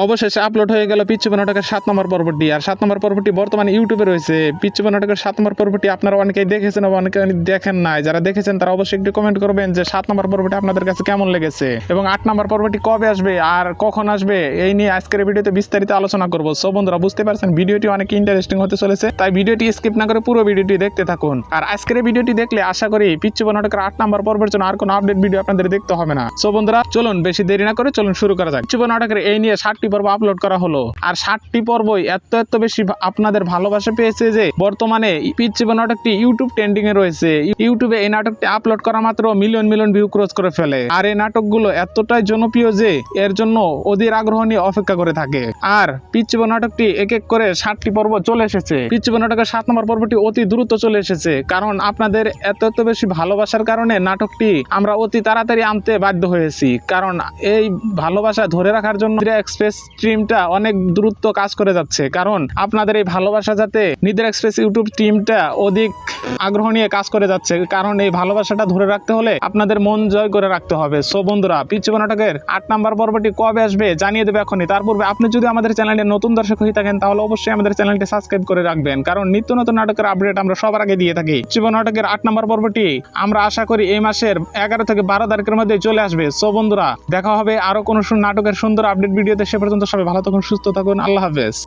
অবশেষে আপলোড হয়ে গেল পিচ্চুপা নাটকের 7 নম্বর পর্বটি। আর 7 নম্বর পর্বটি বর্তমানে ইউটিউবে রয়েছে। পিচ্চুপা নাটকের 7 নম্বর পর্বটি আপনারা অনেকেই দেখেছেন এবং অনেকে দেখেন নাই। যারা দেখেছেন তারা অবশ্যই একটু কমেন্ট করবেন যে 7 নম্বর পর্বটি আপনাদের কাছে কেমন লেগেছে এবং 8 নম্বর পর্বটি কবে আসবে আর কখন আসবে এই নিয়ে আজকের ভিডিওতে বিস্তারিত আলোচনা করব। সো বন্ধুরা বুঝতে পারছেন ভিডিওটি অনেক ইন্টারেস্টিং হতে চলেছে, তাই ভিডিওটি স্কিপ না করে পুরো ভিডিওটি দেখতে থাকুন। আর আজকের এই ভিডিওটি দেখলে আশা করি পিচ্চুপা নাটকের 8 নম্বর পর্বের জন্য আর কোনো আপডেট ভিডিও আপনাদের দেখতে হবে না। সো বন্ধুরা চলুন বেশি দেরি না করে চলুন শুরু করা যাক। পিচ্চুপা নাটকের এই নিয়ে 7টি পর্ব আপলোড করা হলো। আর 7টি পর্বই এত বেশি আপনাদের ভালোবাসা পেয়েছে যে বর্তমানে পিচ্চুপা নাটকটি ইউটিউব ট্রেন্ডিং এ রয়েছে। ইউটিউবে এই নাটকটি আপলোড করা মাত্র মিলিয়ন ভিউ ক্রস করে ফেলে। আর এই নাটকগুলো এতটাই জনপ্রিয় যে এর জন্য অধীর আগ্রহ নিয়ে অপেক্ষা করে থাকে। আর পিচ্চুপা নাটকটি এক এক করে 7টি পর্ব চলে এসেছে। পিচ্চুপা নাটকের 7 নম্বর পর্বটি অতি দ্রুত চলে এসেছে, কারণ আপনাদের এত বেশি ভালোবাসার কারণে নাটকটি আমরা অতি তাড়াতাড়ি আনতে বাধ্য হয়েছি। কারণ এই ভালোবাসা ধরে রাখার জন্য নিদ্রা এক্সপ্রেস টিমটা অনেক দ্রুত কাজ করে যাচ্ছে, কারণ আপনাদের এই ভালোবাসা যাতে নিদ্রা এক্সপ্রেস ইউটিউব টিমটা অধিক আগ্রহ নিয়ে কাজ করে যাচ্ছে, কারণ এই ভালোবাসাটা ধরে রাখতে হলে আপনাদের মন জয় করে রাখতে হবে। সো বন্ধুরা পিচ্চুপা নাটকের 8 নম্বর পর্বটি কবে আসবে জানিয়ে দেবে এখনই। তার পূর্বে আপনি যদি আমাদের চ্যানেলে নতুন দর্শক হয়ে থাকেন তাহলে অবশ্যই আমাদের চ্যানেলটি সাবস্ক্রাইব করে রাখবেন, কারণ নিত্য নতুন নাটকের আপডেট আমরা সবার আগে দিয়ে থাকি। পিচ্চুপা নাটকের 8 নম্বর পর্বটি আমরা আশা করি এই মাসের 11 থেকে 12 তারিখের মধ্যে চলে আসবে। সো বন্ধুরা দেখা হবে আরো কোনো নাটকের সুন্দর আপডেট ভিডিওতে। সে পর্যন্ত সবাই ভালো থাকুন, সুস্থ থাকুন, আল্লাহ হাফেজ।